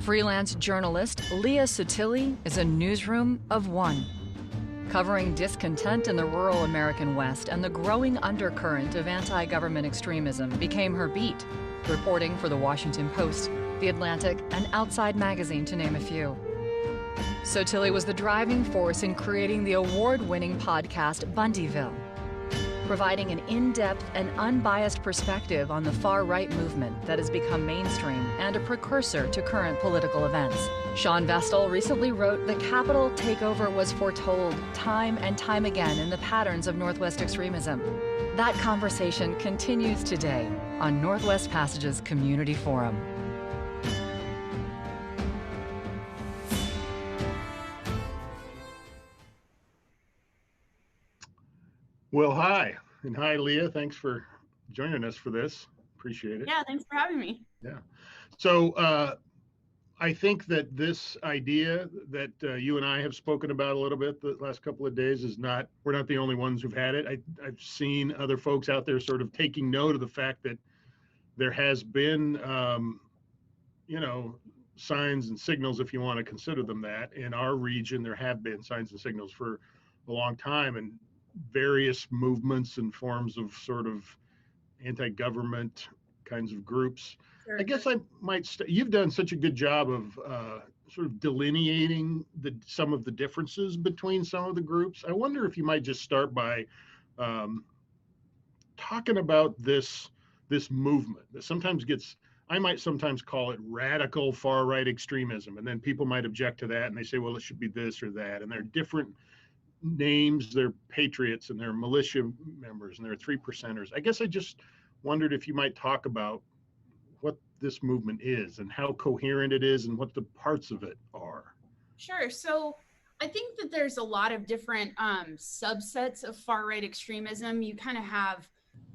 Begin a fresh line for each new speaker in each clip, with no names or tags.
Freelance journalist Leah Sottile is a newsroom of one. Covering discontent in the rural American West and the growing undercurrent of anti-government extremism became her beat, reporting for The Washington Post, The Atlantic, and Outside Magazine, to name a few. Sottile was the driving force in creating the award-winning podcast Bundyville, providing an in-depth and unbiased perspective on the far-right movement that has become mainstream and a precursor to current political events. Shawn Vestal recently wrote, "The Capitol takeover was foretold time and time again in the patterns of Northwest extremism." That conversation continues today on Northwest Passage's Community Forum.
Well, hi. And hi, Leah. Thanks for joining us for this. Appreciate it.
Yeah, thanks for having me.
Yeah. So I think that this idea that you and I have spoken about a little bit the last couple of days is we're not the only ones who've had it. I've seen other folks out there sort of taking note of the fact that there has been, signs and signals, if you want to consider them that. In our region, there have been signs and signals for a long time, and various movements and forms of sort of anti-government kinds of groups.
Sure.
I guess I might, you've done such a good job of sort of delineating some of the differences between some of the groups. I wonder if you might just start by talking about this movement that sometimes I might sometimes call it radical far-right extremism. And then people might object to that and they say, well, it should be this or that. And they're different names. They're patriots and they're militia members and they're 3%ers. I guess I just wondered if you might talk about what this movement is and how coherent it is and what the parts of it are.
Sure. So I think that there's a lot of different subsets of far-right extremism. You kind of have,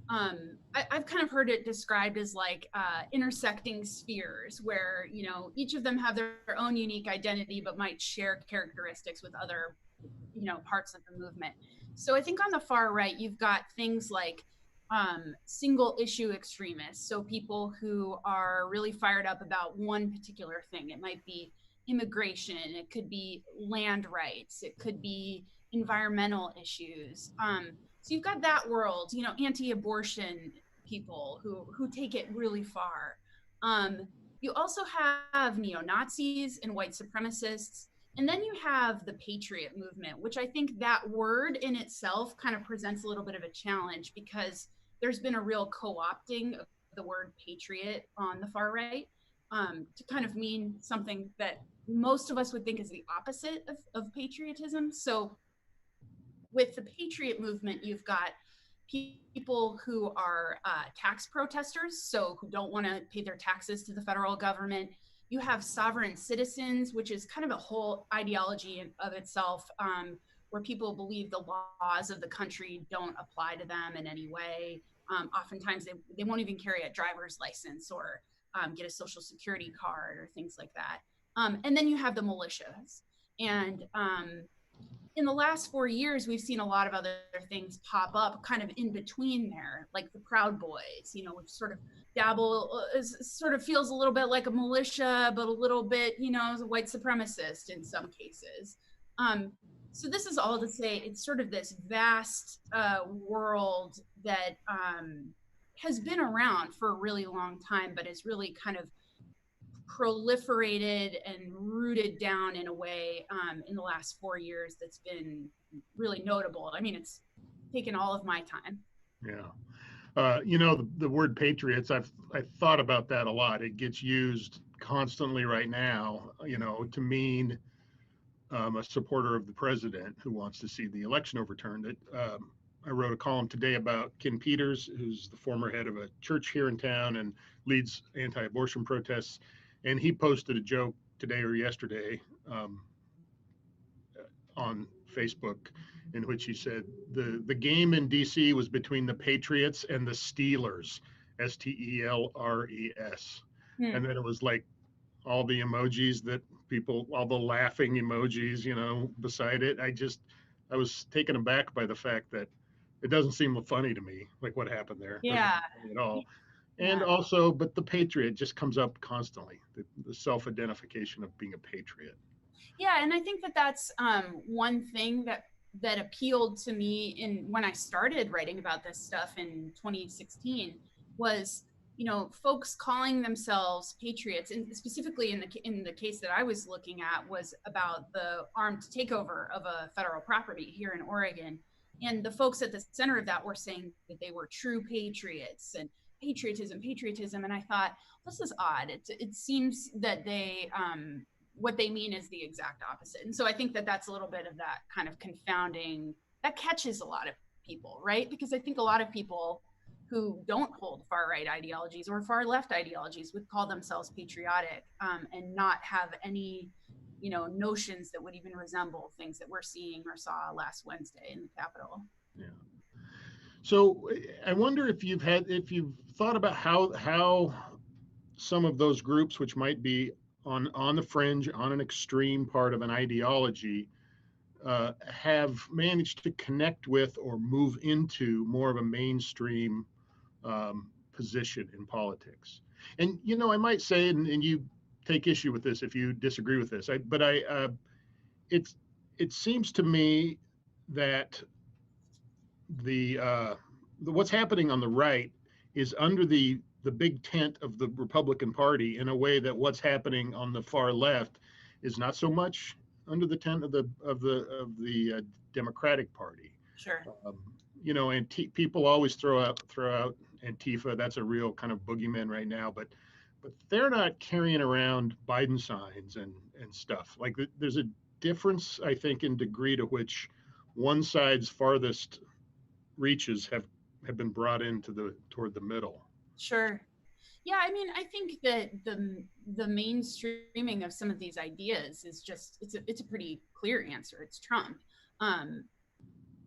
I've kind of heard it described as like intersecting spheres where, each of them have their own unique identity, but might share characteristics with other, parts of the movement. So I think on the far right, you've got things like single issue extremists. So people who are really fired up about one particular thing. It might be immigration, it could be land rights, it could be environmental issues. So you've got that world, anti-abortion people who take it really far. You also have neo-Nazis and white supremacists. And then you have the patriot movement, which I think that word in itself kind of presents a little bit of a challenge because there's been a real co-opting of the word patriot on the far right to kind of mean something that most of us would think is the opposite of patriotism. So with the patriot movement, you've got people who are tax protesters, so who don't want to pay their taxes to the federal government. You have sovereign citizens, which is kind of a whole ideology of itself, where people believe the laws of the country don't apply to them in any way. Oftentimes they won't even carry a driver's license or get a social security card or things like that. And then you have the militias. And in the last 4 years, we've seen a lot of other things pop up kind of in between there, like the Proud Boys, which sort of sort of feels a little bit like a militia, but a little bit, as a white supremacist in some cases. So this is all to say it's sort of this vast world that has been around for a really long time, but is really kind of proliferated and rooted down in a way in the last 4 years that's been really notable. I mean, it's taken all of my time.
Yeah. The word patriots, I've thought about that a lot. It gets used constantly right now, to mean a supporter of the president who wants to see the election overturned. I wrote a column today about Ken Peters, who's the former head of a church here in town and leads anti-abortion protests. And he posted a joke today or yesterday on Facebook in which he said the game in DC was between the Patriots and the Steelers, Stelres. And then it was like all the emojis that all the laughing emojis, beside it. I was taken aback by the fact that it doesn't seem funny to me, like what happened there.
Yeah.
At all. And
Yeah.
also, but the patriot just comes up constantly, the self-identification of being a patriot.
Yeah, and I think that that's one thing that appealed to me in when I started writing about this stuff in 2016 was, folks calling themselves patriots, and specifically in the case that I was looking at was about the armed takeover of a federal property here in Oregon. And the folks at the center of that were saying that they were true patriots and patriotism, patriotism. And I thought, this is odd. It seems that what they mean is the exact opposite. And so I think that that's a little bit of that kind of confounding that catches a lot of people, right? Because I think a lot of people who don't hold far right ideologies or far left ideologies would call themselves patriotic, and not have any, notions that would even resemble things that we're seeing or saw last Wednesday in the Capitol.
Yeah. So I wonder if you've thought about how some of those groups, which might be on the fringe, on an extreme part of an ideology, have managed to connect with or move into more of a mainstream position in politics. And I might say, and you take issue with this if you disagree with this, it seems to me that the what's happening on the right is under the big tent of the Republican Party in a way that what's happening on the far left is not so much under the tent of the Democratic Party.
Sure.
And people always throw out Antifa. That's a real kind of boogeyman right now, but they're not carrying around Biden signs and stuff. Like there's a difference, I think, in degree to which one side's farthest reaches have been brought into toward the middle.
Sure. Yeah, I mean, I think that the mainstreaming of some of these ideas is just it's a pretty clear answer. It's Trump.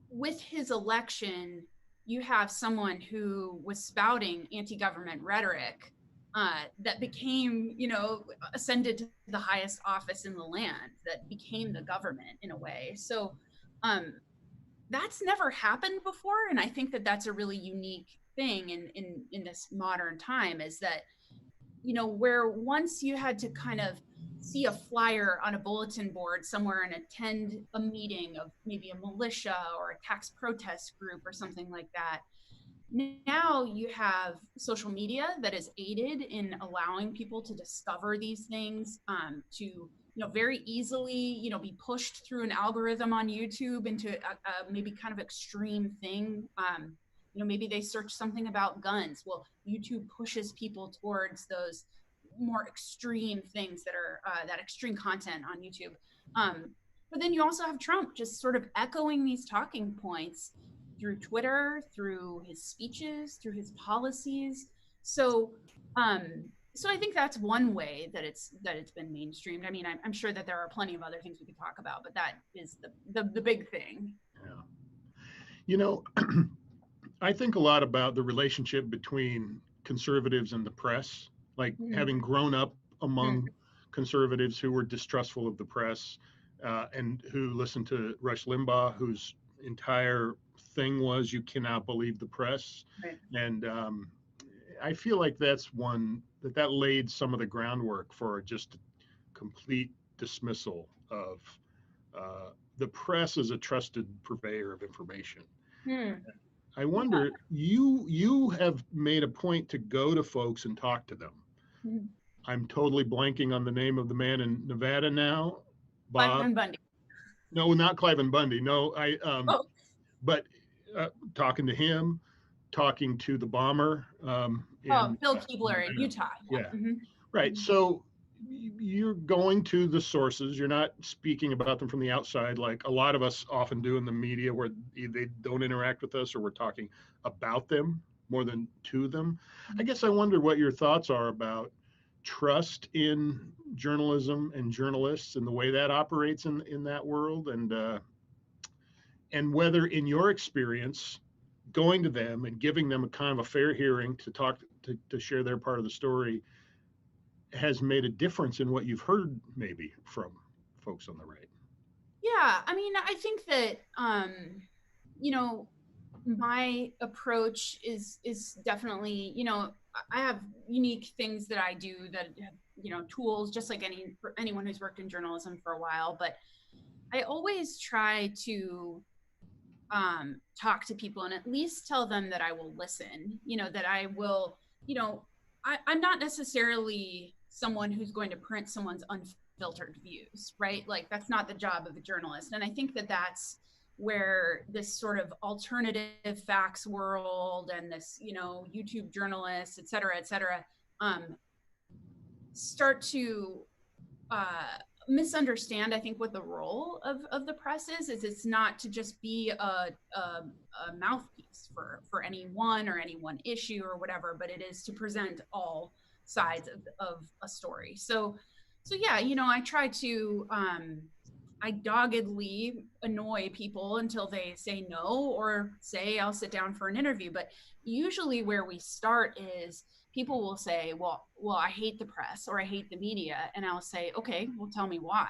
With his election, you have someone who was spouting anti-government rhetoric that became, ascended to the highest office in the land, that became the government in a way. So that's never happened before, and I think that that's a really unique thing in this modern time, is that where once you had to kind of see a flyer on a bulletin board somewhere and attend a meeting of maybe a militia or a tax protest group or something like that, now you have social media that is aided in allowing people to discover these things, to very easily be pushed through an algorithm on YouTube into a maybe kind of extreme thing. Maybe they search something about guns. Well, YouTube pushes people towards those more extreme things that are that extreme content on YouTube. But then you also have Trump just sort of echoing these talking points through Twitter, through his speeches, through his policies. So I think that's one way that it's been mainstreamed. I mean, I'm sure that there are plenty of other things we could talk about, but that is the big thing.
Yeah. I think a lot about the relationship between conservatives and the press, like having grown up among conservatives who were distrustful of the press, and who listened to Rush Limbaugh, whose entire thing was "you cannot believe the press,"
right.
And I feel like that's one that laid some of the groundwork for just complete dismissal of the press as a trusted purveyor of information. I wonder, you have made a point to go to folks and talk to them. I'm totally blanking on the name of the man in Nevada now. Bob.
Cliven Bundy.
No, not Cliven Bundy. No, but talking to him, talking to the bomber.
Bill Keebler in Utah.
Yeah. Right. So you're going to the sources. You're not speaking about them from the outside, like a lot of us often do in the media, where they don't interact with us, or we're talking about them more than to them. I guess I wonder what your thoughts are about trust in journalism and journalists and the way that operates in that world, and whether, in your experience, going to them and giving them a kind of a fair hearing to talk to share their part of the story has made a difference in what you've heard maybe from folks on the right.
Yeah, I mean, I think that my approach is definitely, I have unique things that I do that have, tools, just like anyone who's worked in journalism for a while. But I always try to talk to people and at least tell them that I will listen, that I will, I'm not necessarily someone who's going to print someone's unfiltered views, right? Like that's not the job of a journalist. And I think that that's where this sort of alternative facts world and this, YouTube journalists, et cetera, start to misunderstand, I think, what the role of the press is it's not to just be a mouthpiece for any one or any one issue or whatever, but it is to present all sides of a story. So yeah, I try to I doggedly annoy people until they say no or say I'll sit down for an interview. But usually where we start is people will say, well, I hate the press or I hate the media. And I'll say, okay, well, tell me why,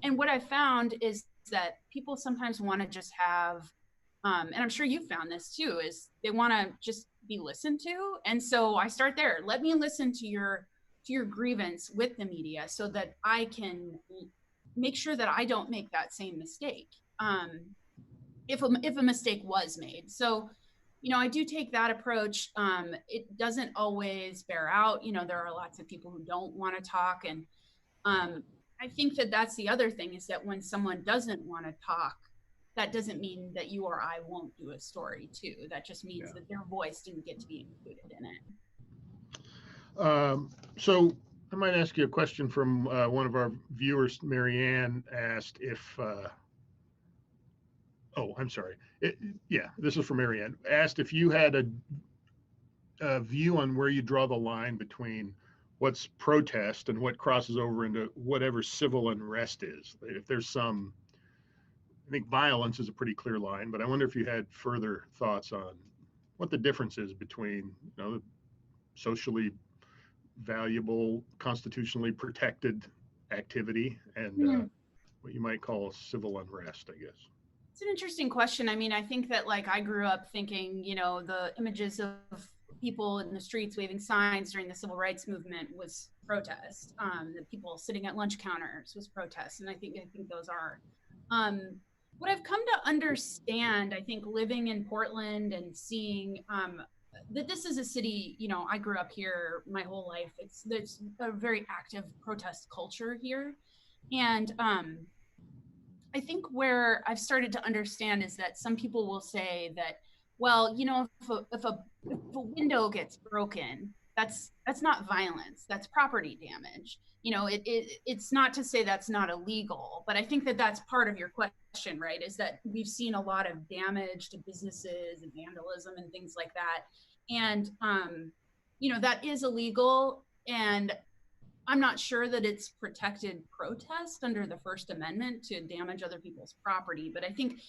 And what I found is that people sometimes want to just have, and I'm sure you found this too, is they want to just be listened to. And so I start there. Let me listen to your grievance with the media so that I can make sure that I don't make that same mistake. If a mistake was made. So, I do take that approach. It doesn't always bear out. There are lots of people who don't want to talk. And I think that that's the other thing is that when someone doesn't want to talk, that doesn't mean that you or I won't do a story too. That just means that their voice didn't get to be included in it.
So I might ask you a question from one of our viewers. Marianne asked if, I'm sorry. This is from Marianne. Asked if you had a view on where you draw the line between what's protest and what crosses over into whatever civil unrest is. If there's some, I think violence is a pretty clear line, but I wonder if you had further thoughts on what the difference is between, socially valuable, constitutionally protected activity and what you might call civil unrest, I guess.
It's an interesting question. I mean, I think that I grew up thinking, the images of people in the streets waving signs during the civil rights movement was protest. The people sitting at lunch counters was protest. And I think those are. What I've come to understand, I think living in Portland and seeing that this is a city, I grew up here my whole life. There's a very active protest culture here. And I think where I've started to understand is that some people will say that, well, if a window gets broken, that's not violence, that's property damage. It's not to say that's not illegal, but I think that that's part of your question, right? Is that we've seen a lot of damage to businesses and vandalism and things like that. And, that is illegal. And I'm not sure that it's protected protest under the First Amendment to damage other people's property, but I think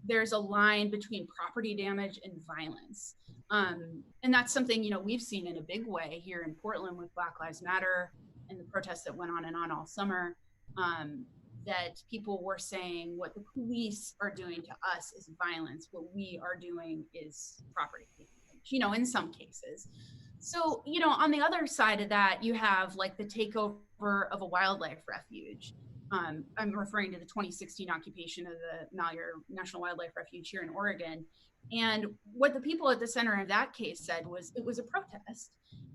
there's a line between property damage and violence. And that's something, we've seen in a big way here in Portland with Black Lives Matter and the protests that went on and on all summer, that people were saying what the police are doing to us is violence. What we are doing is property damage, in some cases. So, on the other side of that, you have the takeover of a wildlife refuge. I'm referring to the 2016 occupation of the Malheur National Wildlife Refuge here in Oregon. And what the people at the center of that case said was it was a protest.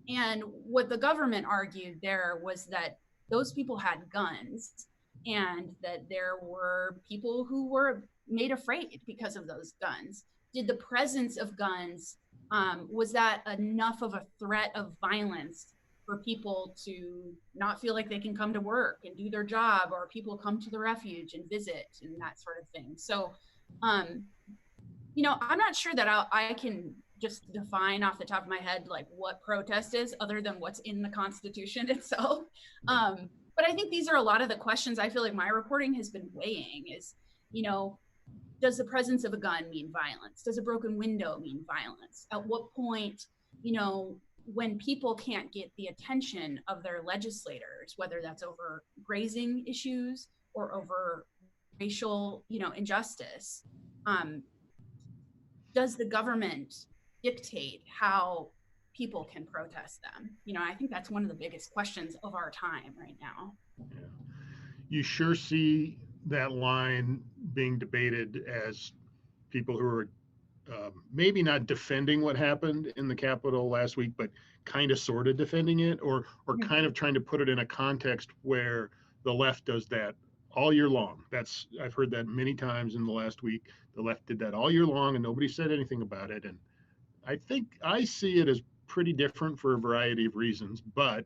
And what the government argued there was that those people had guns and that there were people who were made afraid because of those guns. Did the presence of guns, was that enough of a threat of violence for people to not feel like they can come to work and do their job, or people come to the refuge and visit and that sort of thing? So, I'm not sure that I can just define off the top of my head what protest is other than what's in the Constitution itself. But I think these are a lot of the questions I feel like my reporting has been weighing is, does the presence of a gun mean violence? Does a broken window mean violence? At what point, when people can't get the attention of their legislators, whether that's over grazing issues or over racial, injustice, does the government dictate how people can protest them. I think that's one of the biggest questions of our time right now.
Yeah. You sure see that line being debated as people who are maybe not defending what happened in the Capitol last week, but kind of sort of defending it, or kind of trying to put it in a context where the left does that all year long. I've heard that many times in the last week. The left did that all year long and nobody said anything about it. And I think I see it as pretty different for a variety of reasons, but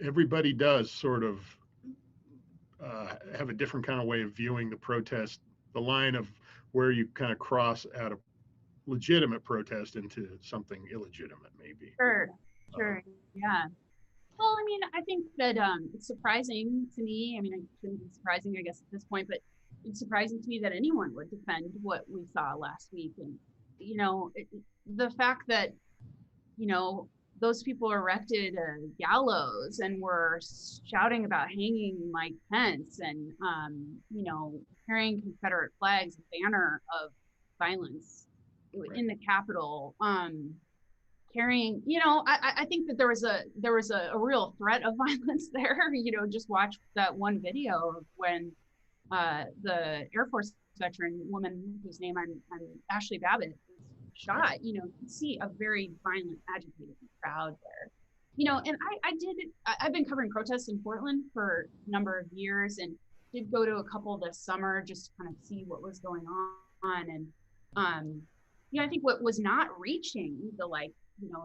everybody does sort of have a different kind of way of viewing the protest, the line of where you kind of cross out of legitimate protest into something illegitimate, maybe.
Sure. Yeah. Well, I mean, I think that it's surprising to me. I mean, it shouldn't be surprising, I guess, at this point, but it's surprising to me that anyone would defend what we saw last week. And, the fact that, those people erected a gallows and were shouting about hanging Mike Pence and, carrying Confederate flags, a banner of violence in the Capitol, carrying, I think that there was a real threat of violence there. Just watch that one video of when the Air Force veteran woman whose name I'm Ashley Babbitt was shot. You can see a very violent, agitated crowd there. And I've been covering protests in Portland for a number of years and did go to a couple this summer just to kind of see what was going on. And I think what was not reaching the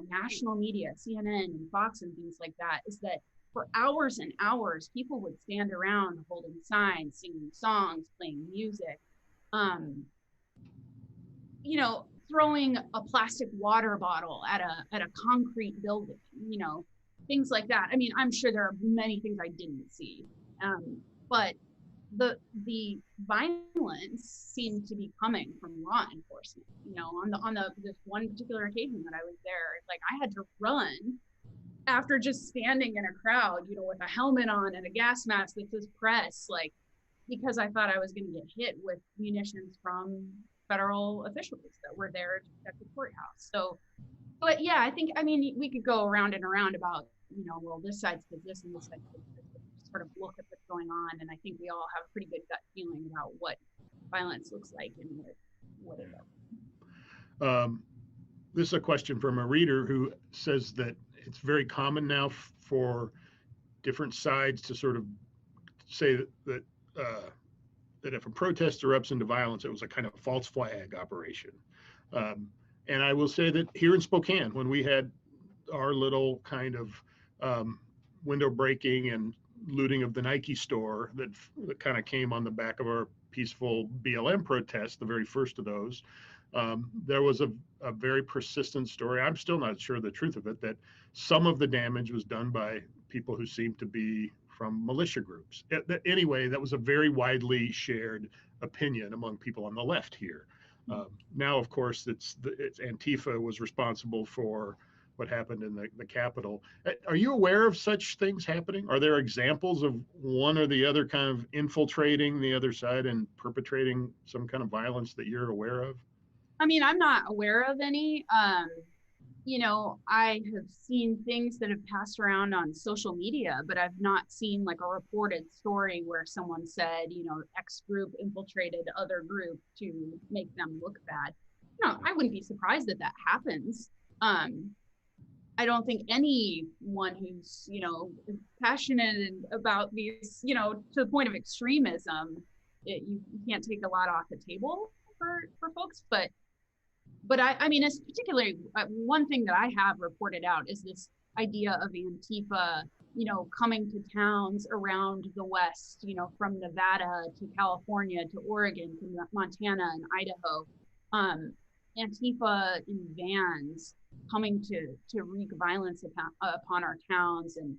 national media, CNN and Fox and things like that, is that for hours and hours, people would stand around holding signs, singing songs, playing music, throwing a plastic water bottle at a concrete building, things like that. I mean, I'm sure there are many things I didn't see, but the violence seemed to be coming from law enforcement. On this one particular occasion that I was there, I had to run after just standing in a crowd, with a helmet on and a gas mask that says press, because I thought I was going to get hit with munitions from federal officials that were there to protect the courthouse. So, but yeah, I think, we could go around and around about, well, this side says this and this side says this, sort of look at what's going on. And I think we all have a pretty good gut feeling about what violence looks like and what it is.
This is a question from a reader who says that it's very common now for different sides to sort of say that if a protest erupts into violence, it was a kind of false flag operation. And I will say that here in Spokane, when we had our little kind of window breaking and looting of the Nike store that kind of came on the back of our peaceful BLM protest, the very first of those, there was a very persistent story. I'm still not sure the truth of it, that some of the damage was done by people who seemed to be from militia groups. Anyway, that was a very widely shared opinion among people on the left here. Now, of course, it's Antifa was responsible for what happened in the Capitol. Are you aware of such things happening? Are there examples of one or the other kind of infiltrating the other side and perpetrating some kind of violence that you're aware of?
I'm not aware of any. I have seen things that have passed around on social media, but I've not seen a reported story where someone said, X group infiltrated other group to make them look bad. No, I wouldn't be surprised that happens. I don't think anyone who's, passionate about these, to the point of extremism, you can't take a lot off the table for folks, but it's particularly one thing that I have reported out is this idea of Antifa, coming to towns around the West, from Nevada to California to Oregon to Montana and Idaho. Antifa in vans coming to wreak violence upon our towns, and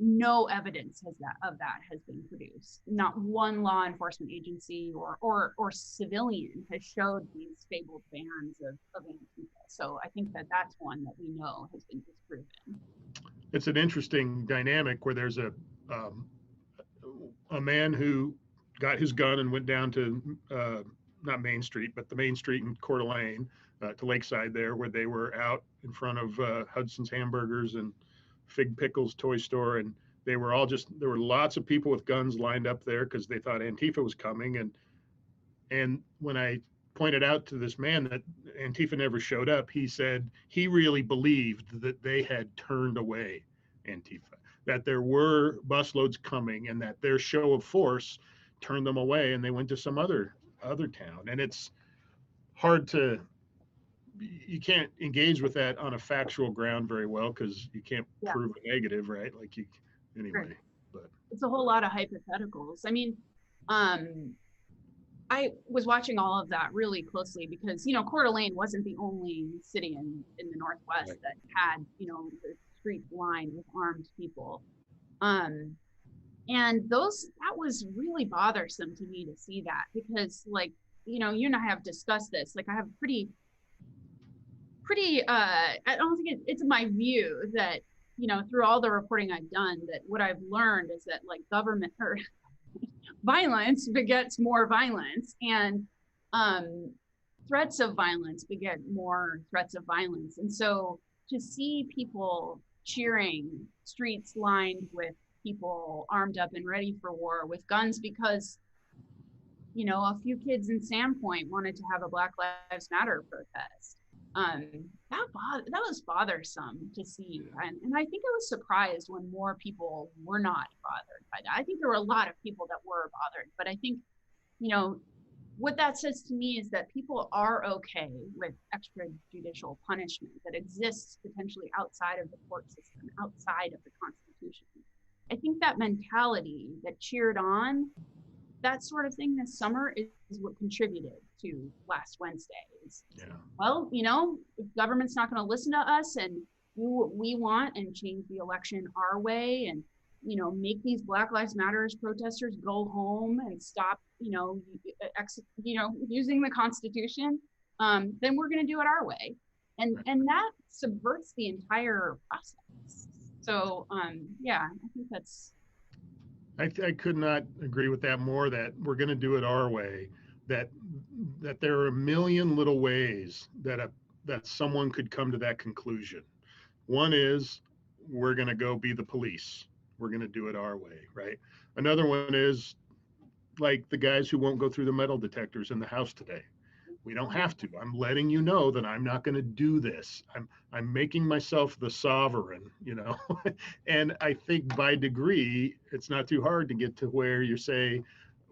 no evidence of that has been produced. Not one law enforcement agency or civilian has showed these fabled vans of Antifa. So I think that's one that we know has been disproven.
It's an interesting dynamic where there's a man who got his gun and went down to not Main Street, but the main street in Coeur d'Alene to Lakeside there, where they were out in front of Hudson's Hamburgers and Fig Pickles toy store. And they were all just, there were lots of people with guns lined up there because they thought Antifa was coming. And when I pointed out to this man that Antifa never showed up, he said he really believed that they had turned away Antifa, that there were busloads coming and that their show of force turned them away and they went to some other town. And it's hard to, you can't engage with that on a factual ground very well because you can't prove a negative, right? Like you, anyway.
Right.
But
it's a whole lot of hypotheticals. I mean, I was watching all of that really closely because, you know, Coeur d'Alene wasn't the only city in the Northwest that had, you know, the streets lined with armed people. And that was really bothersome to me to see that because, like, you know, you and I have discussed this. Like, I have pretty, I don't think it's my view that, you know, through all the reporting I've done, that what I've learned is that, like, government or violence begets more violence, and threats of violence beget more threats of violence. And so to see people cheering streets lined with people armed up and ready for war with guns because, you know, a few kids in Sandpoint wanted to have a Black Lives Matter protest, that was bothersome to see. And I think I was surprised when more people were not bothered by that. I think there were a lot of people that were bothered, but I think, you know, what that says to me is that people are okay with extrajudicial punishment that exists potentially outside of the court system, outside of the Constitution. I think that mentality that cheered on that sort of thing this summer is what contributed to last Wednesday's.
yeah.
Well, you know, if government's not going to listen to us and do what we want and change the election our way and, you know, make these Black Lives Matters protesters go home and stop, you know, using the Constitution, then we're going to do it our way. And that subverts the entire process. So, yeah, I think that's...
I could not agree with that more, that we're going to do it our way, that there are a million little ways that someone could come to that conclusion. One is we're going to go be the police. We're going to do it our way, right? Another one is like the guys who won't go through the metal detectors in the house today. We don't have to. I'm letting you know that I'm not going to do this. I'm making myself the sovereign, you know. And I think by degree, it's not too hard to get to where you say,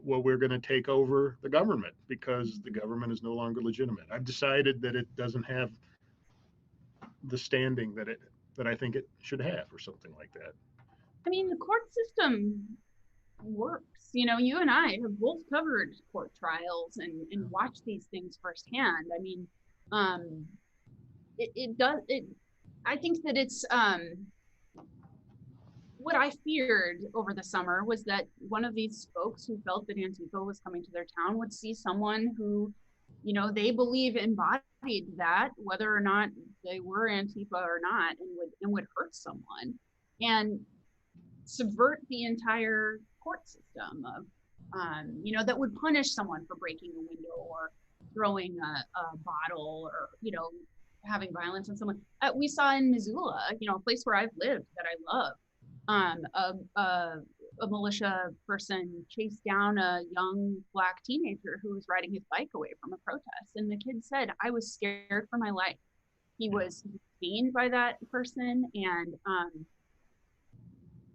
well, we're going to take over the government because the government is no longer legitimate. I've decided that it doesn't have the standing that I think it should have, or something like that.
I mean, the court system works. You know, you and I have both covered court trials and watched these things firsthand. I mean, I think that it's, what I feared over the summer was that one of these folks who felt that Antifa was coming to their town would see someone who, you know, they believe embodied that, whether or not they were Antifa or not, and would hurt someone and subvert the entire court system of, you know, that would punish someone for breaking a window or throwing a bottle or, you know, having violence on someone. We saw in Missoula, you know, a place where I've lived that I love, a militia person chased down a young Black teenager who was riding his bike away from a protest. And the kid said, I was scared for my life. He was detained by that person. And,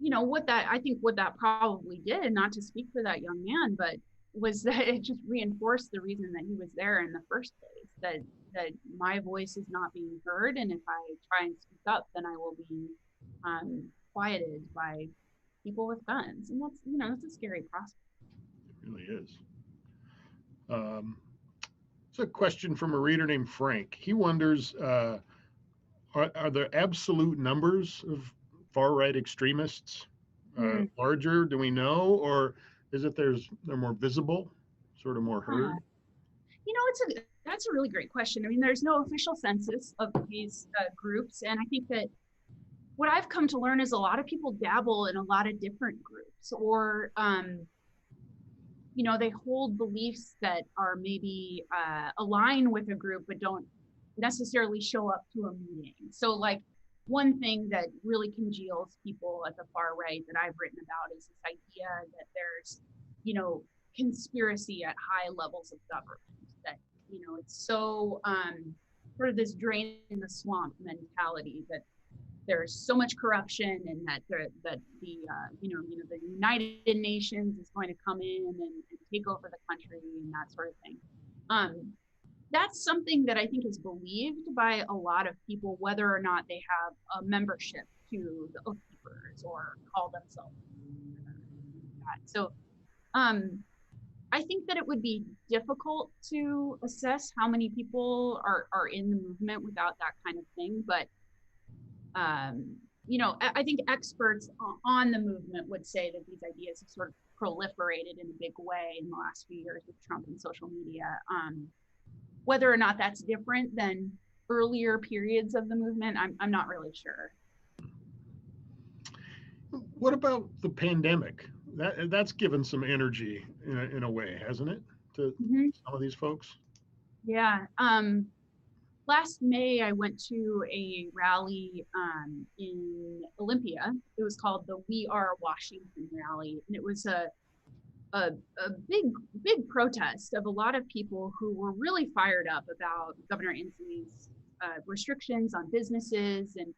you know, I think what that probably did, not to speak for that young man, but was that it just reinforced the reason that he was there in the first place, that my voice is not being heard. And if I try and speak up, then I will be quieted by people with guns. And that's, you know, that's a scary prospect.
It really is. It's a question from a reader named Frank. He wonders, are there absolute numbers of far-right extremists larger, do we know, or is it they're more visible, sort of more heard?
You know, that's a really great question. I mean, there's no official census of these groups, and I think that what I've come to learn is a lot of people dabble in a lot of different groups, or they hold beliefs that are maybe align with a group, but don't necessarily show up to a meeting. So like one thing that really congeals people at the far right that I've written about is this idea that there's, conspiracy at high levels of government, that, it's so sort of this drain in the swamp mentality, that there's so much corruption, and that the United Nations is going to come in and take over the country and that sort of thing. That's something that I think is believed by a lot of people, whether or not they have a membership to the Oath Keepers or call themselves that. So I think that it would be difficult to assess how many people are in the movement without that kind of thing. But, I think experts on the movement would say that these ideas have sort of proliferated in a big way in the last few years with Trump and social media. Whether or not that's different than earlier periods of the movement, I'm not really sure.
What about the pandemic? That's given some energy in a way, hasn't it, to some of these folks?
Yeah. Last May, I went to a rally in Olympia. It was called the We Are Washington rally, and it was a big protest of a lot of people who were really fired up about Governor Inslee's restrictions on businesses. And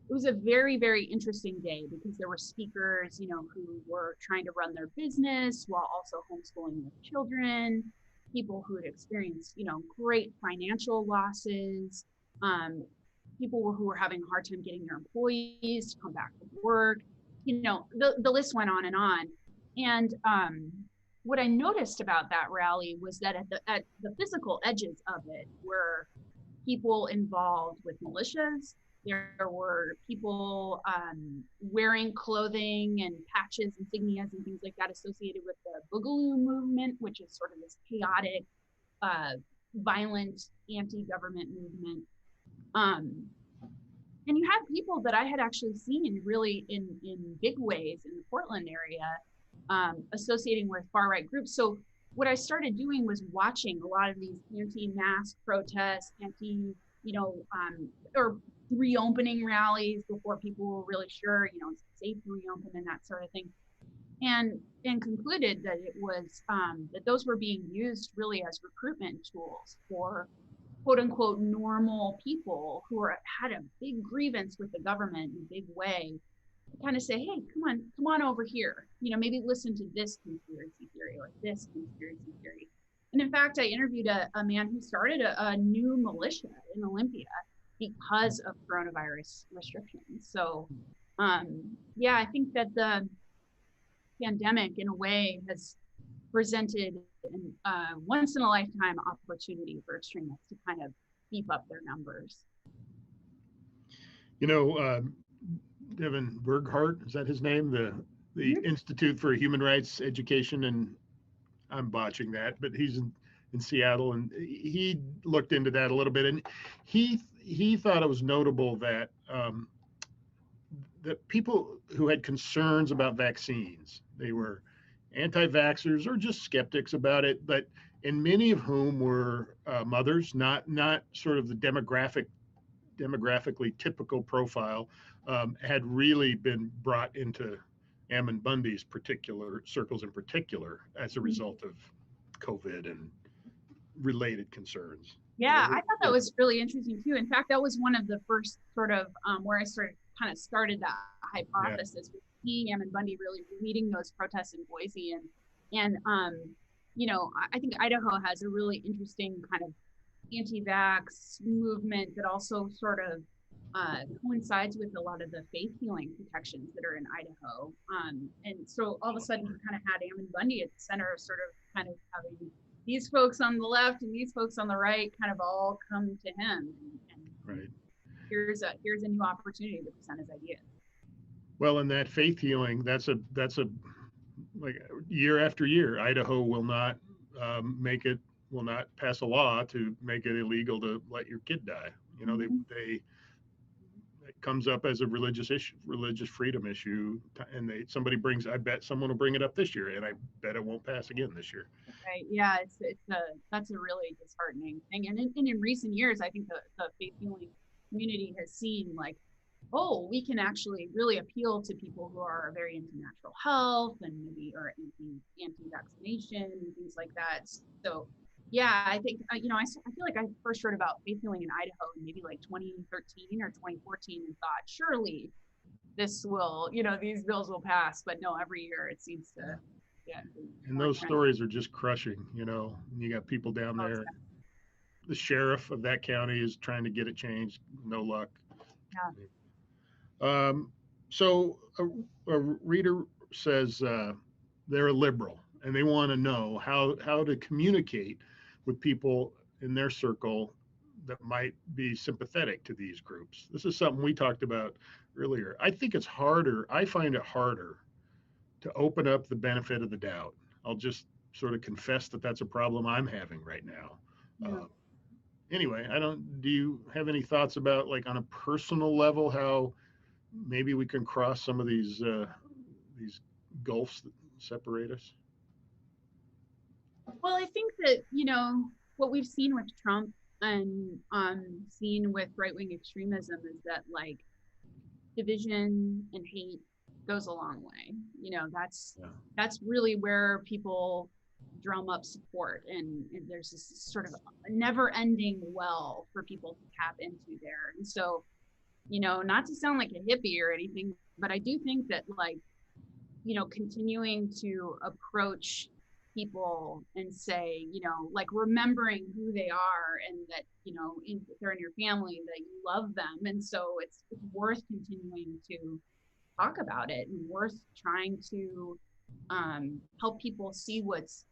it was a very, very interesting day because there were speakers, who were trying to run their business while also homeschooling their children, people who had experienced, great financial losses, people who were having a hard time getting their employees to come back to work. The list went on and on. And what I noticed about that rally was that at the physical edges of it were people involved with militias. There were people wearing clothing and patches, insignias, and things like that associated with the Boogaloo movement, which is sort of this chaotic, violent, anti-government movement. And you had people that I had actually seen really in big ways in the Portland area, associating with far-right groups. So what I started doing was watching a lot of these anti-mask protests, or reopening rallies before people were really sure, it's safe to reopen and that sort of thing. And concluded that it was, that those were being used really as recruitment tools for quote unquote normal people who had a big grievance with the government in a big way, to kind of say, hey, come on over here, maybe listen to this conspiracy theory or this conspiracy theory. And in fact, I interviewed a man who started a new militia in Olympia because of coronavirus restrictions. So yeah, I think that the pandemic in a way has presented a once in a lifetime opportunity for extremists to kind of beef up their numbers.
Devin Burghardt, is that his name? The Institute for Human Rights Education, and I'm botching that, but he's in Seattle, and he looked into that a little bit, and he thought it was notable that that people who had concerns about vaccines, they were anti-vaxxers or just skeptics about it, but and many of whom were mothers, not sort of the demographically typical profile, had really been brought into Ammon Bundy's particular circles in particular as a result of COVID and related concerns.
Yeah, I thought that was really interesting too. In fact, that was one of the first sort of where I started that hypothesis, with seeing Ammon Bundy really leading those protests in Boise, and I think Idaho has a really interesting kind of anti-vax movement that also sort of coincides with a lot of the faith healing protections that are in Idaho. And so all of a sudden you kind of had Ammon Bundy at the center of sort of kind of having these folks on the left and these folks on the right kind of all come to him. And
right.
Here's a new opportunity to present his ideas.
Well, in that faith healing, that's a like year after year, Idaho will not will not pass a law to make it illegal to let your kid die. They comes up as a religious issue, religious freedom issue, and somebody brings, I bet someone will bring it up this year, and I bet it won't pass again this year.
Right. Yeah, that's a really disheartening thing. And in recent years, I think the faith healing community has seen like, oh, we can actually really appeal to people who are very into natural health and maybe are anti-vaccination and things like that. So yeah, I think I feel like I first heard about faith healing in Idaho in maybe like 2013 or 2014 and thought surely this will, these bills will pass. But no, every year it seems to. Yeah.
And those stories are just crushing, you got people down there. The sheriff of that county is trying to get it changed. No luck.
Yeah.
So a reader says they're a liberal and they want to know how to communicate with people in their circle that might be sympathetic to these groups. This is something we talked about earlier. I think it's harder. I find it harder to open up the benefit of the doubt. I'll just sort of confess that that's a problem I'm having right now.
Yeah.
Anyway, do you have any thoughts about, like, on a personal level, how maybe we can cross some of these gulfs that separate us?
Well, I think that, what we've seen with Trump and seen with right-wing extremism is that like division and hate goes a long way. That's really where people drum up support, and there's this sort of never-ending well for people to tap into there. And so, not to sound like a hippie or anything, but I do think that like, continuing to approach people and say, like remembering who they are and that, if they're in your family, that you love them. And so it's worth continuing to talk about it and worth trying to help people see what's,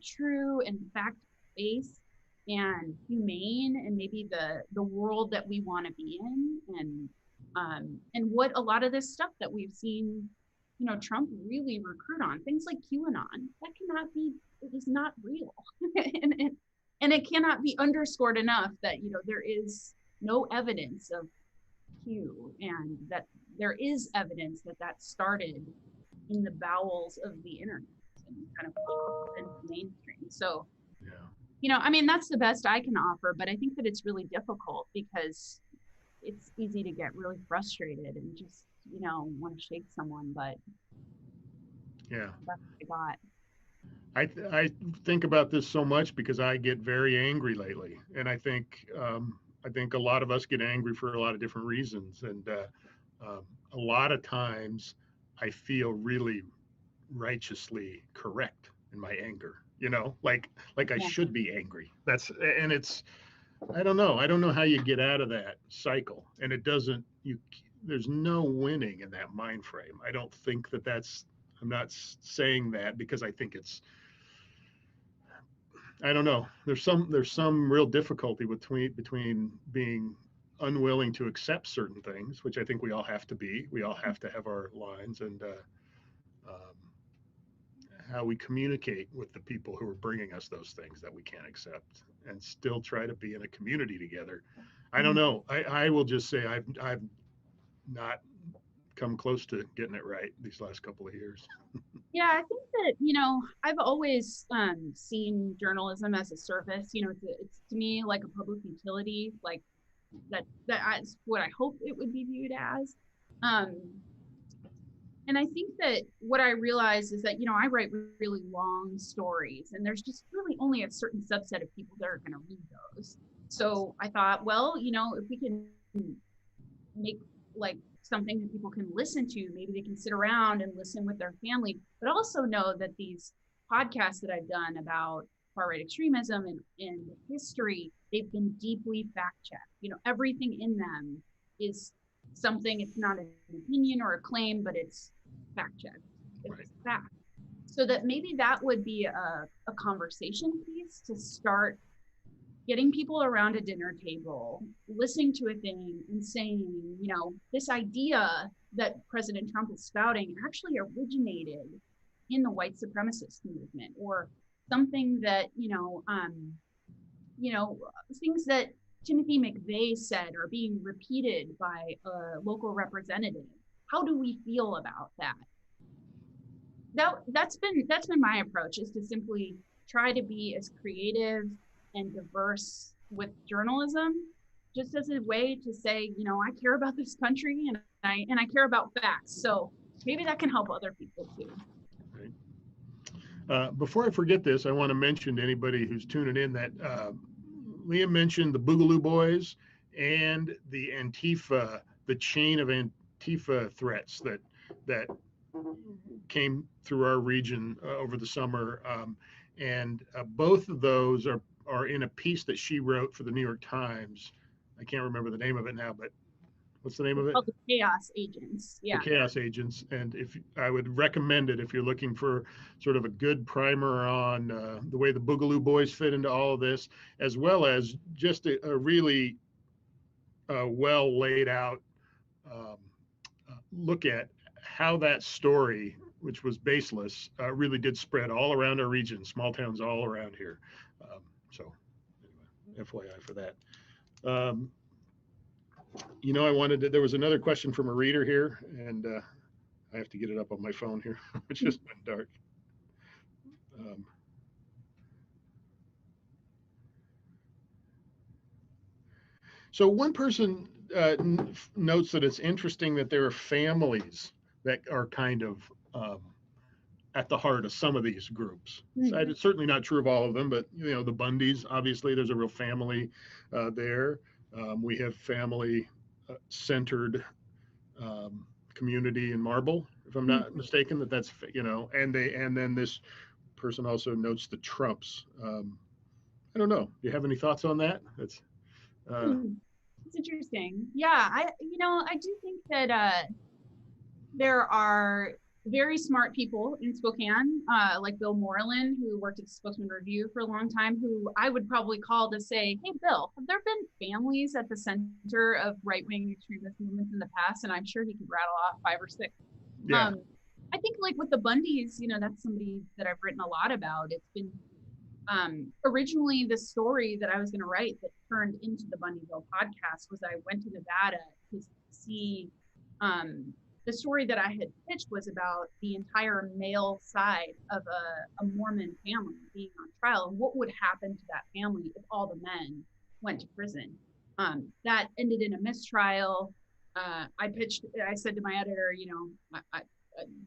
true and fact-based and humane, and maybe the world that we want to be in, and what a lot of this stuff that we've seen, Trump really recruit on, things like QAnon, it is not real. and it cannot be underscored enough that, there is no evidence of Q, and that there is evidence that started in the bowels of the internet and kind of into mainstream. So, that's the best I can offer, but I think that it's really difficult because it's easy to get really frustrated and just, want to shake someone, but
yeah,
that's what I got.
I think about this so much because I get very angry lately, and I think a lot of us get angry for a lot of different reasons, and a lot of times I feel really righteously correct in my anger. Like I should be angry. I don't know how you get out of that cycle, and there's no winning in that mind frame. I don't think I'm not saying that because I think I don't know. There's some real difficulty between being unwilling to accept certain things, which I think we all have to be. We all have to have our lines, and how we communicate with the people who are bringing us those things that we can't accept, and still try to be in a community together. I don't know. I will just say I've not come close to getting it right these last couple of years.
Yeah, I think that, I've always seen journalism as a service. It's to me like a public utility, like that's what I hope it would be viewed as. And I think that what I realize is that, I write really long stories, and there's just really only a certain subset of people that are going to read those. So I thought, well, if we can make like something that people can listen to, maybe they can sit around and listen with their family, but also know that these podcasts that I've done about far-right extremism and history, they've been deeply fact-checked. Everything in them is something, it's not an opinion or a claim, but it's fact-checked. It's fact. So that maybe that would be a conversation piece to start getting people around a dinner table, listening to a thing and saying, this idea that President Trump is spouting actually originated in the white supremacist movement, or something that, things that Timothy McVeigh said are being repeated by a local representative? How do we feel about that? That's been my approach, is to simply try to be as creative and diverse with journalism, just as a way to say, you know, I care about this country, and I care about facts. So maybe that can help other people too.
Right. Before I forget this, I want to mention to anybody who's tuning in that Leah mentioned the Boogaloo Boys and the Antifa, the chain of Antifa threats that came through our region over the summer, and both of those are in a piece that she wrote for the New York Times. I can't remember the name of it now, but what's the name of it?
Called The Chaos Agents. Yeah.
The Chaos Agents. And if I would recommend it if you're looking for sort of a good primer on the way the Boogaloo Boys fit into all of this, as well as just a really well laid out look at how that story, which was baseless, really did spread all around our region, small towns all around here. So anyway, FYI for that. You know, there was another question from a reader here, and I have to get it up on my phone here. It's just been dark. So one person notes that it's interesting that there are families that are kind of at the heart of some of these groups. So it's certainly not true of all of them, but you know, the Bundys, obviously there's a real family there. We have family centered community in Marble, if I'm not mistaken, that's, you know, and then this person also notes the Trumps. I don't know. Do you have any thoughts on that? That's
it's interesting. Yeah, I do think that there are very smart people in Spokane, like Bill Moreland, who worked at the Spokesman-Review for a long time, who I would probably call to say, hey, Bill, have there been families at the center of right-wing extremist movements in the past? And I'm sure he could rattle off 5 or 6.
Yeah.
I think like with the Bundys, you know, that's somebody that I've written a lot about. It's been originally the story that I was going to write that turned into the Bundyville podcast was I went to Nevada to see the story that I had pitched was about the entire male side of a Mormon family being on trial and what would happen to that family if all the men went to prison. That ended in a mistrial. I said to my editor, you know,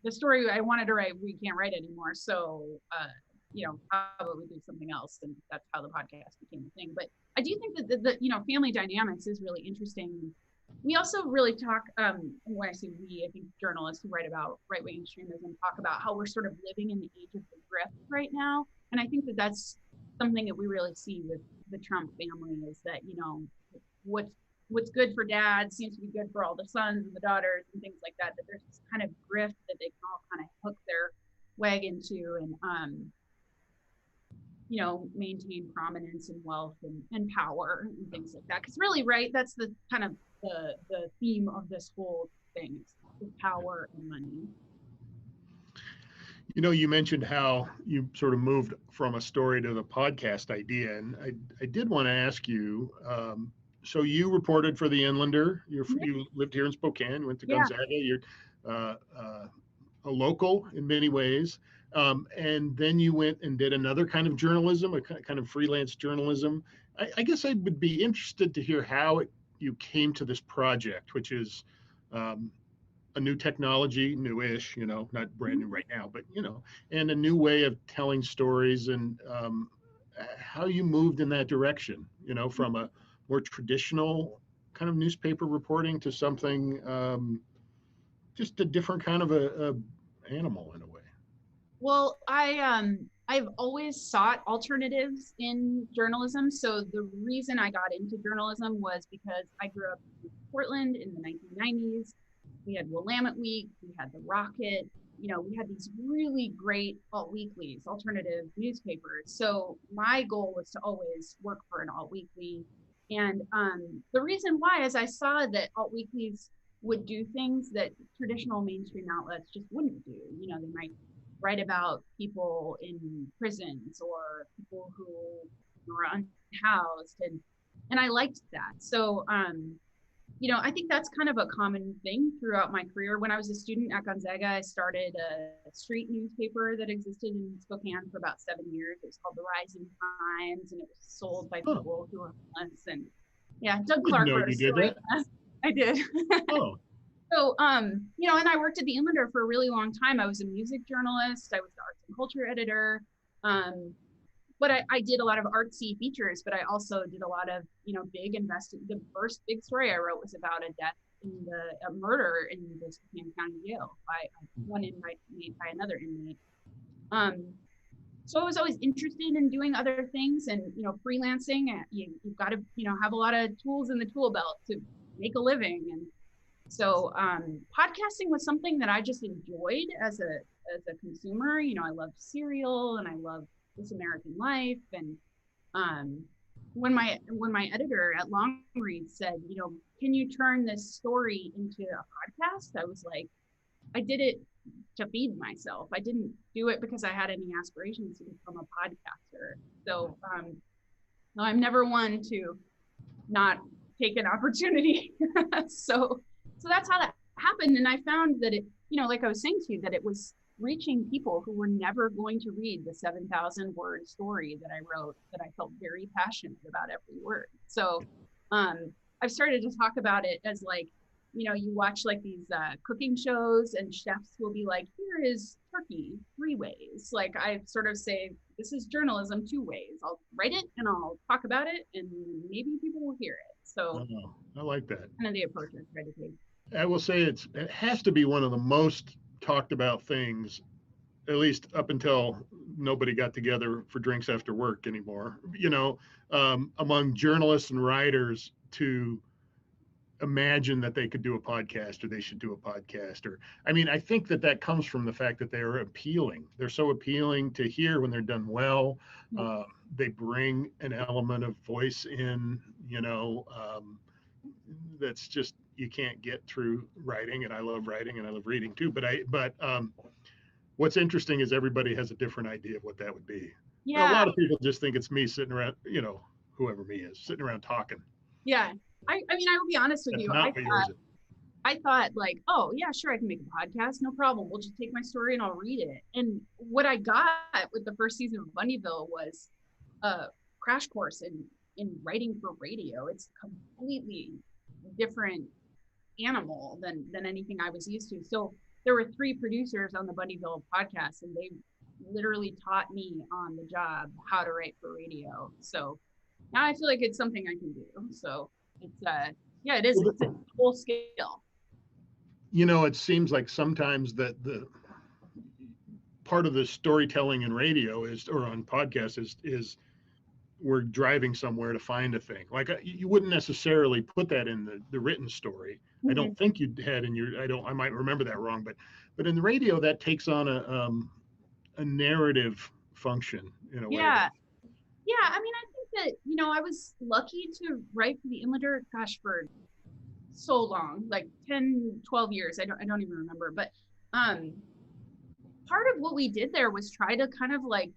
the story I wanted to write, we can't write anymore. So, you know, how about we do something else? And that's how the podcast became a thing. But I do think that the you know, family dynamics is really interesting. We also really talk, when I say we, I think journalists who write about right-wing extremism talk about how we're sort of living in the age of the grift right now. And I think that that's something that we really see with the Trump family is that, you know, what's good for dad seems to be good for all the sons and the daughters and things like that, that there's this kind of grift that they can all kind of hook their wagon to and, you know, maintain prominence and wealth and power and things like that. Because really, right, that's the kind of the theme of this whole thing is power and money.
You know, you mentioned how you sort of moved from a story to the podcast idea, and I did want to ask you. So you reported for the Inlander. You lived here in Spokane, went to Gonzaga. You're a local in many ways, and then you went and did another kind of journalism, a kind of freelance journalism. I guess I would be interested to hear how you came to this project, which is a new technology, newish, you know, not brand new right now, but, you know, and a new way of telling stories and how you moved in that direction, you know, from a more traditional kind of newspaper reporting to something, just a different kind of a animal in a way.
Well, I've always sought alternatives in journalism. So the reason I got into journalism was because I grew up in Portland in the 1990s. We had Willamette Week, we had The Rocket, you know, we had these really great alt weeklies, alternative newspapers. So my goal was to always work for an alt weekly. And the reason why is I saw that alt weeklies would do things that traditional mainstream outlets just wouldn't do. You know, they might write about people in prisons or people who are unhoused. And and I liked that. So, you know, I think that's kind of a common thing throughout my career. When I was a student at Gonzaga, I started a street newspaper that existed in Spokane for about 7 years. It was called The Rising Times, and it was sold by people who were homeless. And yeah, Doug
Didn't
Clark
know
wrote a
you did
story.
that.
I did.
Oh,
So, you know, and I worked at the Inlander for a really long time. I was a music journalist. I was the arts and culture editor. But I did a lot of artsy features, but I also did a lot of, you know, big invested. The first big story I wrote was about a death in a murder in the Spokane County Jail by one inmate made by another inmate. So I was always interested in doing other things, and, you know, freelancing. You've got to, you know, have a lot of tools in the tool belt to make a living. And so podcasting was something that I just enjoyed as a consumer. You know, I love Serial and I love This American Life. And when my editor at Longread said, you know, can you turn this story into a podcast? I was like, I did it to feed myself. I didn't do it because I had any aspirations to become a podcaster. So I'm never one to not take an opportunity. So that's how that happened. And I found that it, you know, like I was saying to you, that it was reaching people who were never going to read the 7,000 word story that I wrote, that I felt very passionate about every word. So I've started to talk about it as like, you know, you watch like these cooking shows and chefs will be like, here is turkey 3 ways. Like I sort of say, this is journalism 2 ways. I'll write it and I'll talk about it and maybe people will hear it. So
I like that.
Kind of the approach I try to take.
I will say it has to be one of the most talked about things, at least up until nobody got together for drinks after work anymore, you know, among journalists and writers to imagine that they could do a podcast or they should do a podcast. Or, I mean, I think that comes from the fact that they're appealing. They're so appealing to hear when they're done well. They bring an element of voice in, you know, that's just, you can't get through writing. And I love writing and I love reading too. But what's interesting is everybody has a different idea of what that would be.
Yeah.
A lot of people just think it's me sitting around, you know, whoever me is, sitting around talking.
Yeah. I mean, I will be honest with
That's
you.
not what yours is.
I thought like, oh yeah, sure, I can make a podcast, no problem. We'll just take my story and I'll read it. And what I got with the first season of Bundyville was a crash course in writing for radio. It's a completely different animal than anything I was used to. So there were 3 producers on the Bundyville podcast, and they literally taught me on the job how to write for radio. So now I feel like it's something I can do. So it's yeah, it is. It's a whole skill.
You know, it seems like sometimes that the part of the storytelling in radio or on podcasts is we're driving somewhere to find a thing. Like you wouldn't necessarily put that in the written story. I don't think you had in your, I might remember that wrong, but in the radio that takes on a narrative function in a way.
Yeah. I mean, I think that, you know, I was lucky to write for the Inlander, gosh, for so long, like 10, 12 years. I don't even remember. But part of what we did there was try to kind of like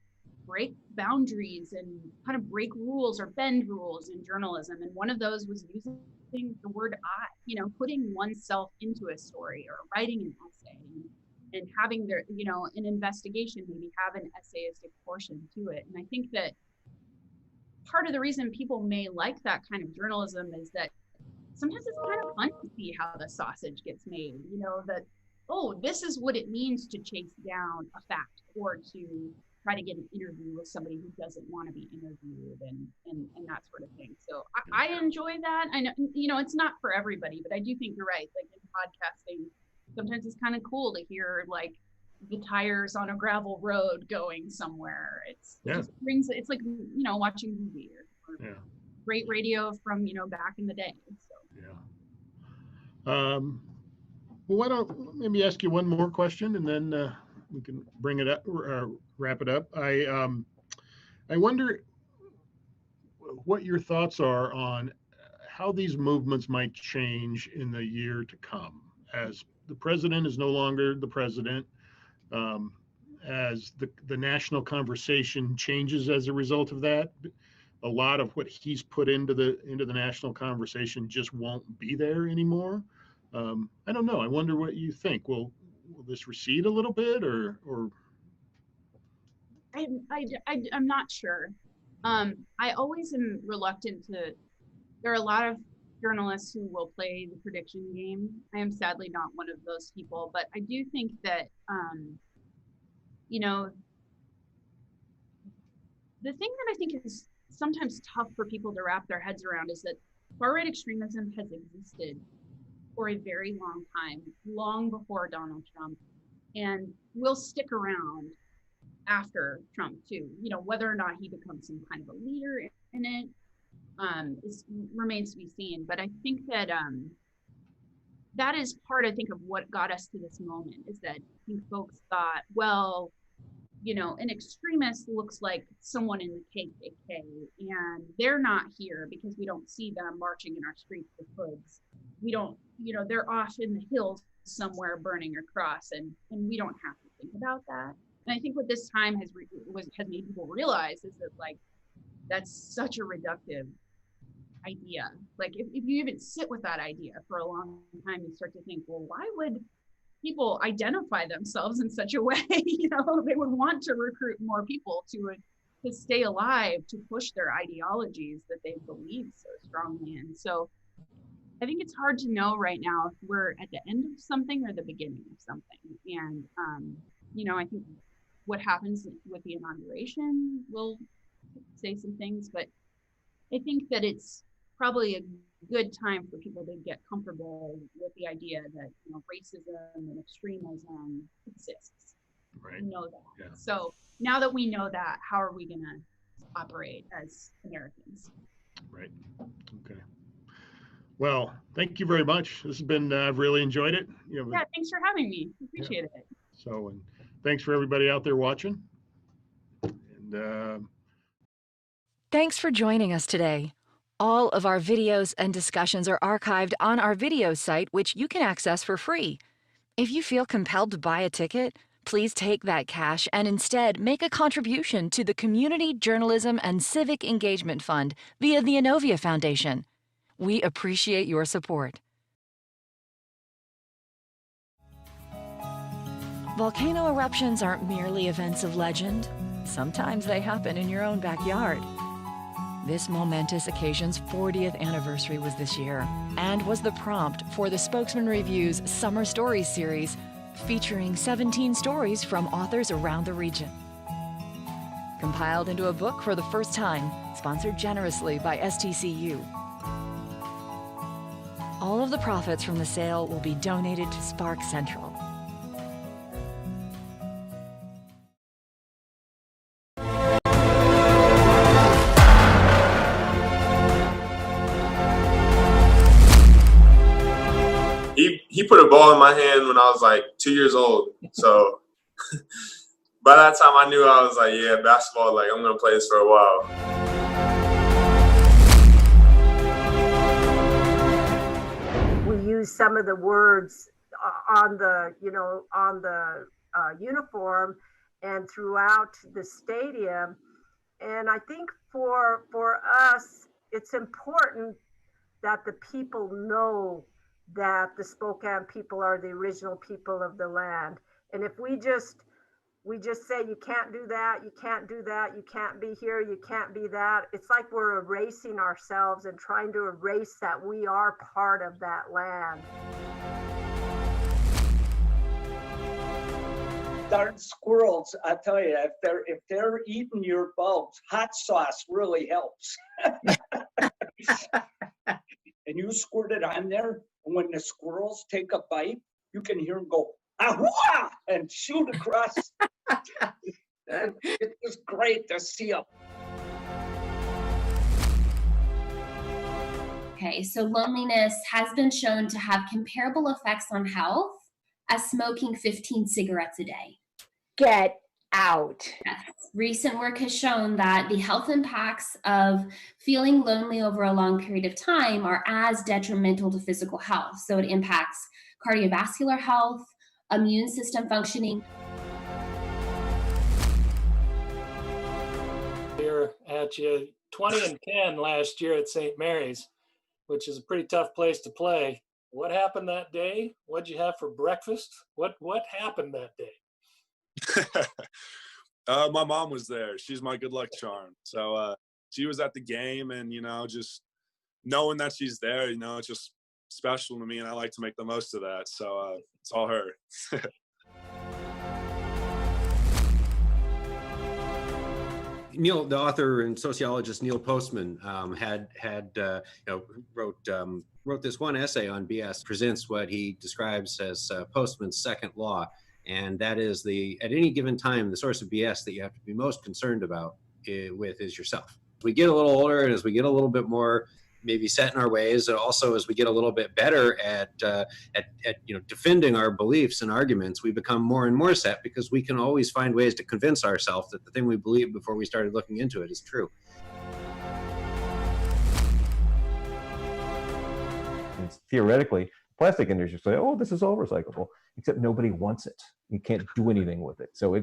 break boundaries and kind of break rules or bend rules in journalism. And one of those was using the word I, you know, putting oneself into a story or writing an essay and having their, you know, an investigation, maybe have an essayistic portion to it. And I think that part of the reason people may like that kind of journalism is that sometimes it's kind of fun to see how the sausage gets made, you know, that, oh, this is what it means to chase down a fact or to try to get an interview with somebody who doesn't want to be interviewed and that sort of thing. So I enjoy that. I know, you know, it's not for everybody, but I do think you're right. Like in podcasting, sometimes it's kind of cool to hear like the tires on a gravel road going somewhere. It just brings, it's like, you know, watching a movie or great radio from, you know, back in the day. So.
Yeah. Well, why don't maybe ask you one more question and then we can bring it up or wrap it up. I wonder what your thoughts are on how these movements might change in the year to come as the president is no longer the president, as the national conversation changes as a result of that. a lot of what he's put into the national conversation just won't be there anymore. I don't know. I wonder what you think. Will this recede a little bit, or
I'm not sure. I always am reluctant to. There are a lot of journalists who will play the prediction game. I am sadly not one of those people, but I do think that you know, the thing that I think is sometimes tough for people to wrap their heads around is that far-right extremism has existed for a very long time, long before Donald Trump, and will stick around after Trump too. You know, whether or not he becomes some kind of a leader in it remains to be seen. But I think that that is part, I think, of what got us to this moment, is that I think folks thought, well, you know, an extremist looks like someone in the KKK, and they're not here because we don't see them marching in our streets with hoods. We don't, you know, they're off in the hills somewhere burning a cross, and we don't have to think about that. And I think what this time has made people realize is that, like, that's such a reductive idea. Like, if you even sit with that idea for a long time, you start to think, well, why would people identify themselves in such a way? You know, they would want to recruit more people to stay alive, to push their ideologies that they believe so strongly in. So I think it's hard to know right now if we're at the end of something or the beginning of something. And you know, I think what happens with the inauguration will say some things, but I think that it's probably a good time for people to get comfortable with the idea that, you know, racism and extremism exists.
right?
We know that.
Yeah.
So now that we know that, how are we going to operate as Americans?
Right. Okay. Well, thank you very much. This has been, I've really enjoyed it. You know,
Yeah, thanks for having me. Appreciate it.
So, and thanks for everybody out there watching. And
Thanks for joining us today. All of our videos and discussions are archived on our video site, which you can access for free. If you feel compelled to buy a ticket, please take that cash and instead make a contribution to the Community Journalism and Civic Engagement Fund via the Inovia Foundation. We appreciate your support. Volcano eruptions aren't merely events of legend. Sometimes they happen in your own backyard. This momentous occasion's 40th anniversary was this year and was the prompt for the Spokesman-Review's Summer Stories series, featuring 17 stories from authors around the region. Compiled into a book for the first time, sponsored generously by STCU. All of the profits from the sale will be donated to Spark Central.
He put a ball in my hand when I was like 2 years old. So by that time I knew, I was like, yeah, basketball, like I'm going to play this for a while.
We use some of the words on the, you know, on the uniform and throughout the stadium. And I think for us, it's important that the people know that the Spokane people are the original people of the land. And if we just say, you can't do that, you can't do that, you can't be here, you can't be that, it's like we're erasing ourselves and trying to erase that we are part of that land.
Darn squirrels, I tell you, if they're eating your bulbs, hot sauce really helps. And you squirt it on there, and when the squirrels take a bite, you can hear them go, "Ahwa!" and shoot across. It was great to see them.
Okay, so loneliness has been shown to have comparable effects on health as smoking 15 cigarettes a day.
Get out.
Yes. Recent work has shown that the health impacts of feeling lonely over a long period of time are as detrimental to physical health. So it impacts cardiovascular health, immune system functioning.
Here at you, 20-10 last year at St. Mary's, which is a pretty tough place to play. What happened that day? What'd you have for breakfast? What happened that day?
My mom was there. She's my good luck charm. So she was at the game, and just knowing that she's there, it's just special to me, and I like to make the most of that. So it's all her.
Neil, the author and sociologist Neil Postman, wrote this one essay on BS, presents what he describes as Postman's second law, and that is at any given time, the source of BS that you have to be most concerned about with is yourself. As we get a little older, and as we get a little bit more maybe set in our ways, and also as we get a little bit better at defending our beliefs and arguments, we become more and more set, because we can always find ways to convince ourselves that the thing we believed before we started looking into it is true.
And theoretically, plastic industry say, "Oh, this is all recyclable," except nobody wants it. You can't do anything with it. So a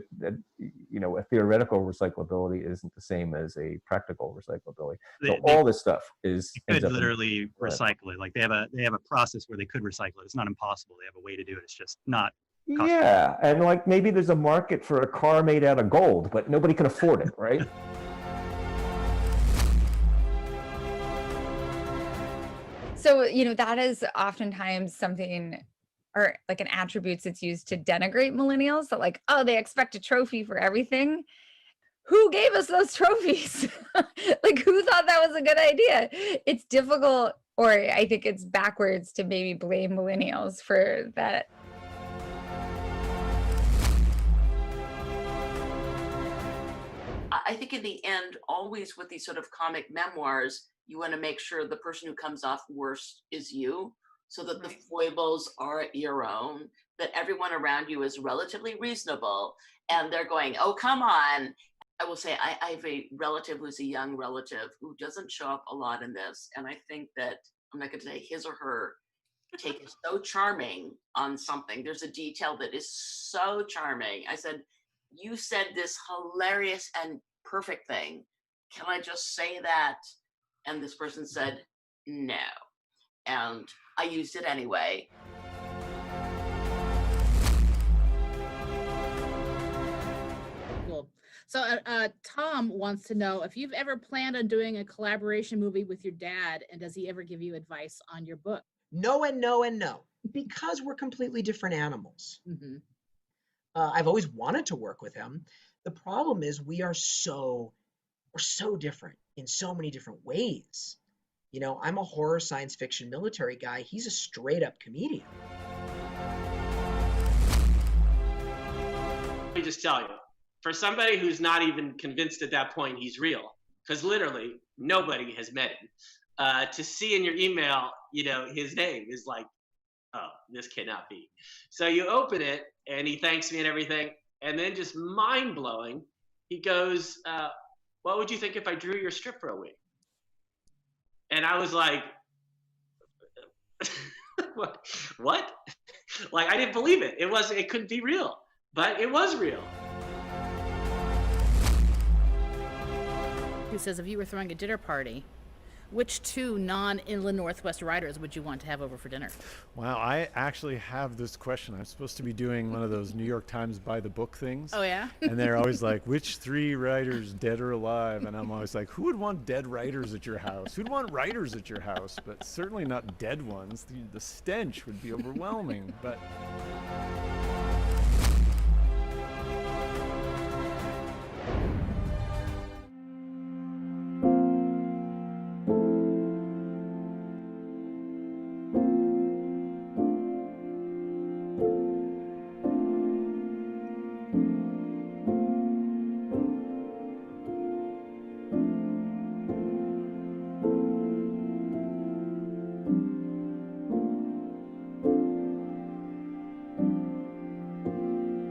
theoretical recyclability isn't the same as a practical recyclability. So all this stuff is
they could literally recycle it. Like they have a process where they could recycle it. It's not impossible. They have a way to do it. It's just not.
Yeah, and like maybe there's a market for a car made out of gold, but nobody can afford it, right?
So, that is oftentimes something, or like an attribute that's used to denigrate millennials, that like, oh, they expect a trophy for everything. Who gave us those trophies? Like, who thought that was a good idea? It's difficult, or I think it's backwards to maybe blame millennials for that.
I think in the end, always with these sort of comic memoirs, you want to make sure the person who comes off worst is you, so that the foibles are your own, that everyone around you is relatively reasonable, and they're going, oh, come on. I will say I have a relative who's a young relative who doesn't show up a lot in this, and I think that, I'm not going to say his or her take is so charming on something. There's a detail that is so charming. I said, you said this hilarious and perfect thing. Can I just say that? And this person said, no. And I used it anyway.
Cool. So Tom wants to know if you've ever planned on doing a collaboration movie with your dad, and does he ever give you advice on your book?
No and no and no, because we're completely different animals. Mm-hmm. I've always wanted to work with him. The problem is we're so different in so many different ways. I'm a horror, science fiction, military guy. He's a straight up comedian.
Let me just tell you, for somebody who's not even convinced at that point he's real, because literally nobody has met him, to see in your email, his name is like, oh, this cannot be. So you open it and he thanks me and everything. And then just mind blowing, he goes, what would you think if I drew your strip for a week? And I was like, what? Like, I didn't believe it. It couldn't be real, but it was real.
Who says, if you were throwing a dinner party, which two non-Inland Northwest writers would you want to have over for dinner?
Wow, I actually have this question. I'm supposed to be doing one of those New York Times by the book things.
Oh, yeah?
And they're always like, which three writers, dead or alive? And I'm always like, who would want dead writers at your house? Who'd want writers at your house? But certainly not dead ones. The stench would be overwhelming. But